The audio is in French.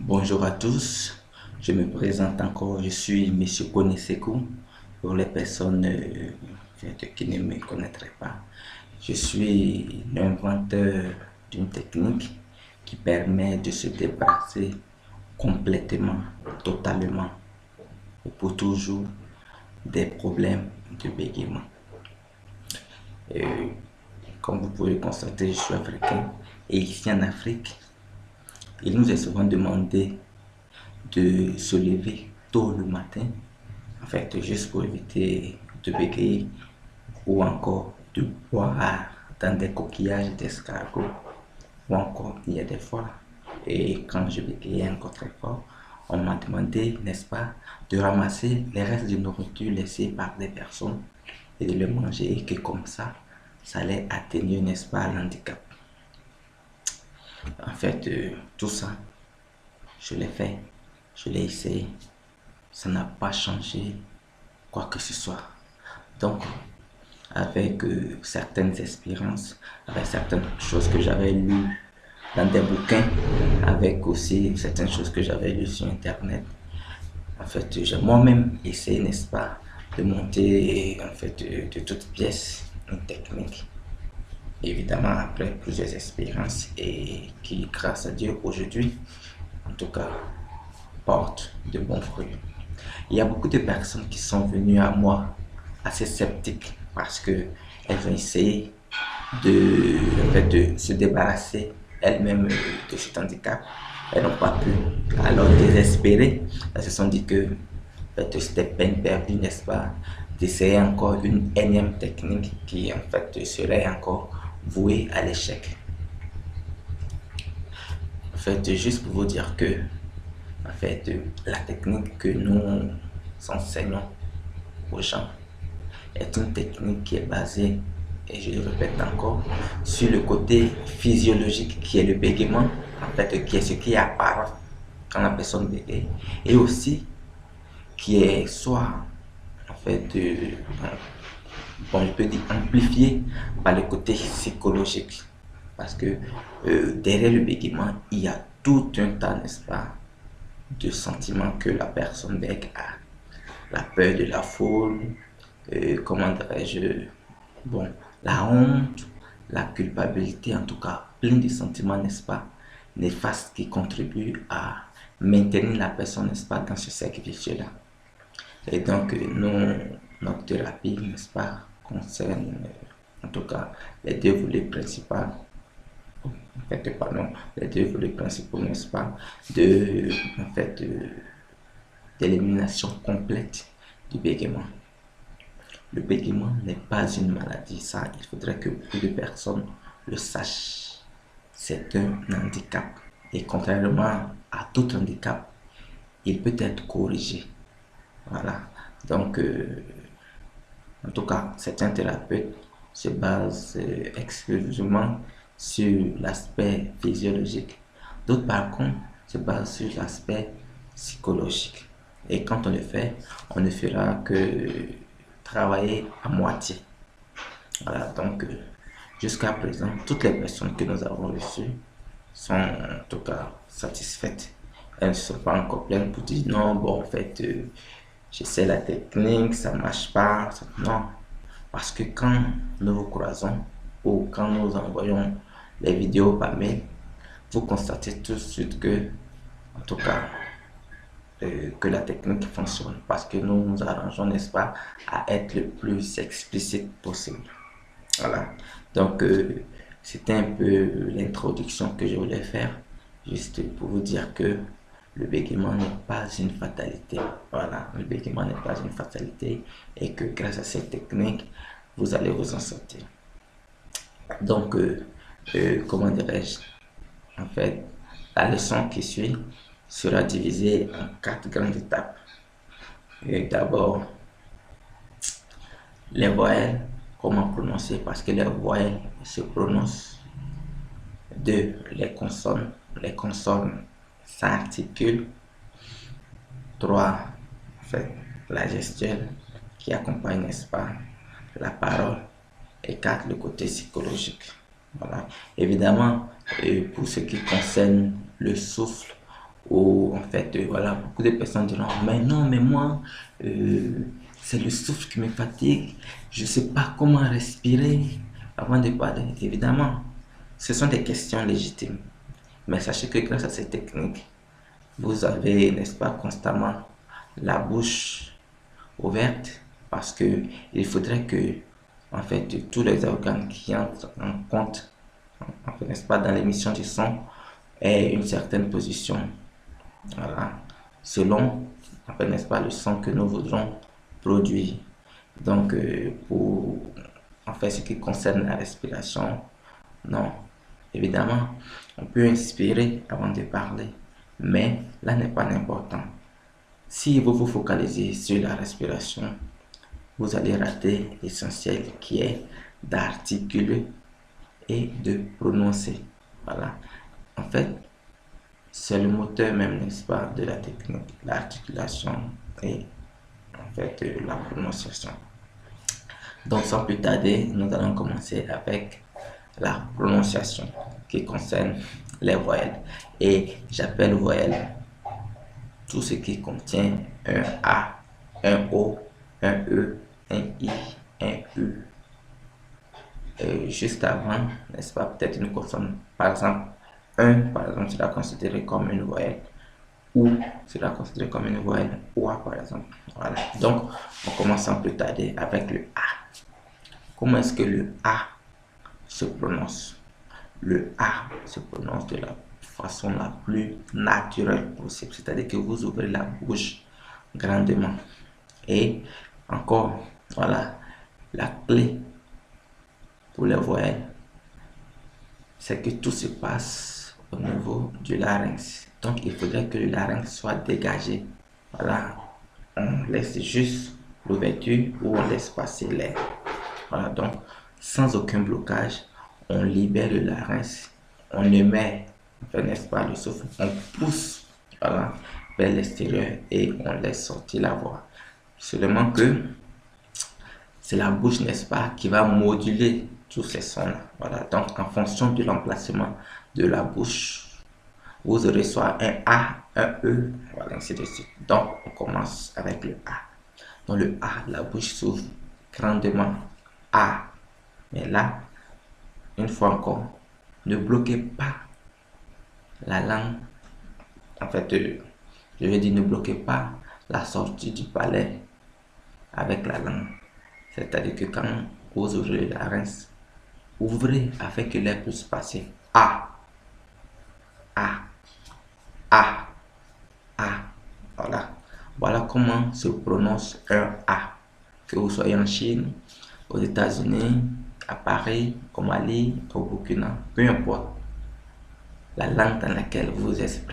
Bonjour à tous, je me présente encore, je suis Monsieur Konesekou. Pour les personnes qui ne me connaîtraient pas, je suis l'inventeur d'une technique qui permet de se débarrasser complètement, totalement et pour toujours des problèmes de bégaiement. Et, comme vous pouvez le constater, je suis africain et ici en Afrique, il nous est souvent demandé de se lever tôt le matin, en fait, juste pour éviter de bégayer ou encore de boire dans des coquillages d'escargot ou encore il y a des fois, et quand je bégayais encore très fort, on m'a demandé, n'est-ce pas, de ramasser les restes de nourriture laissés par des personnes et de le manger et que comme ça allait atténuer, n'est-ce pas, l'handicap. En fait, tout ça, je l'ai fait, je l'ai essayé, ça n'a pas changé quoi que ce soit. Donc, avec certaines expériences, avec certaines choses que j'avais lues dans des bouquins, avec aussi certaines choses que j'avais lues sur Internet, en fait, j'ai moi-même essayé, n'est-ce pas, de monter, en fait, de toutes pièces, une technique. Évidemment, après plusieurs expériences et qui, grâce à Dieu, aujourd'hui, en tout cas, porte de bons fruits. Il y a beaucoup de personnes qui sont venues à moi assez sceptiques parce que elles ont essayé de, en fait, de se débarrasser elles-mêmes de cet handicap. Elles n'ont pas pu. Alors désespérées, elles se sont dit que en fait, c'était peine perdue, n'est-ce pas, d'essayer encore une énième technique qui en fait serait encore vouée à l'échec. En fait, juste pour vous dire que en fait, la technique que nous enseignons aux gens est une technique qui est basée, et je le répète encore, sur le côté physiologique qui est le bégaiement, en fait, qui est ce qui est apparent quand la personne bégaye, et aussi qui est soit, en fait, bon, je peux dire amplifié par le côté psychologique. Parce que derrière le bégaiement, il y a tout un tas, n'est-ce pas, de sentiments que la personne bègue a. La peur de la foule, comment dirais-je, bon, la honte, la culpabilité, en tout cas, plein de sentiments, n'est-ce pas, néfastes qui contribuent à maintenir la personne, n'est-ce pas, dans ce cercle vicieux-là. Et donc, notre thérapie, n'est-ce pas, concerne, en tout cas, les deux volets principaux, en fait, pardon, les deux volets principaux, n'est-ce pas, de, en fait, d'élimination complète du bégaiement. Le bégaiement n'est pas une maladie, ça, il faudrait que beaucoup de personnes le sachent. C'est un handicap. Et contrairement à tout handicap, il peut être corrigé. Voilà. Donc, en tout cas, certains thérapeutes se basent exclusivement sur l'aspect physiologique. D'autres, par contre, se basent sur l'aspect psychologique. Et quand on le fait, on ne fera que travailler à moitié. Voilà, donc jusqu'à présent, toutes les personnes que nous avons reçues sont en tout cas satisfaites. Elles ne sont pas encore pleines pour dire non, bon, en fait, j'essaie la technique, ça ne marche pas. Non, parce que quand nous vous croisons ou quand nous envoyons les vidéos par mail, vous constatez tout de suite que, en tout cas, que la technique fonctionne parce que nous nous arrangeons, n'est-ce pas, à être le plus explicite possible. Voilà. Donc, c'était un peu l'introduction que je voulais faire, juste pour vous dire que le bégaiement n'est pas une fatalité. Voilà, le bégaiement n'est pas une fatalité et que grâce à cette technique, vous allez vous en sortir. Donc, comment dirais-je, en fait, la leçon qui suit sera divisée en 4 grandes étapes. Et d'abord, les voyelles, comment prononcer, parce que les voyelles se prononcent. 2, les consonnes s'articulent. 3, en fait, la gestuelle qui accompagne, n'est-ce pas, la parole. Et 4, le côté psychologique. Voilà. Évidemment, pour ce qui concerne le souffle, Ou en fait, voilà, beaucoup de personnes diront, mais non, mais moi, c'est le souffle qui me fatigue. Je ne sais pas comment respirer avant de parler. Évidemment, ce sont des questions légitimes. Mais sachez que grâce à ces techniques, vous avez, n'est-ce pas, constamment la bouche ouverte parce que il faudrait que, en fait, tous les organes qui entrent en compte, en fait, n'est-ce pas, dans l'émission du son aient une certaine position. Voilà. Selon, en fait, n'est-ce pas, le son que nous voudrons produire. Donc, pour en fait, ce qui concerne la respiration, non. Évidemment, on peut inspirer avant de parler, mais là n'est pas important. Si vous vous focalisez sur la respiration, vous allez rater l'essentiel qui est d'articuler et de prononcer. Voilà. En fait, c'est le moteur même, n'est-ce pas, de la technique, l'articulation et en fait la prononciation. Donc sans plus tarder, nous allons commencer avec la prononciation qui concerne les voyelles. Et j'appelle voyelle tout ce qui contient un A, un O, un E, un I, un U. Juste avant, n'est-ce pas, peut-être une consonne. Par exemple, par exemple, sera considéré comme une voyelle. Ou sera considéré comme une voyelle. OA, par exemple. Voilà. Donc, on commence sans plus tarder avec le A. Comment est-ce que le A se prononce? Le A se prononce de la façon la plus naturelle possible. C'est-à-dire que vous ouvrez la bouche grandement. Et encore, voilà, la clé pour les voyelles, c'est que tout se passe au niveau du larynx. Donc, il faudrait que le larynx soit dégagé. Voilà, on laisse juste l'ouverture ou on laisse passer l'air. Voilà, donc, sans aucun blocage, on libère le larynx, on émet, n'est-ce pas, le souffle, on pousse, voilà, vers l'extérieur et on laisse sortir la voix. Seulement que c'est la bouche, n'est-ce pas, qui va moduler tous ces sons. Voilà, donc en fonction de l'emplacement de la bouche, vous aurez soit un A, un E, voilà, ainsi de suite. Donc, on commence avec le A. Dans le A, la bouche s'ouvre grandement. A. Mais là, une fois encore, ne bloquez pas la langue. En fait, je vais dire ne bloquez pas la sortie du palais avec la langue. C'est-à-dire que quand vous ouvrez le larynx, ouvrez afin que l'air puisse passer. A. A. A. A. Voilà. Voilà comment se prononce un A. Que vous soyez en Chine, aux États-Unis, à Paris, au Mali, au Burkina, peu importe la langue dans laquelle vous vous exprimez.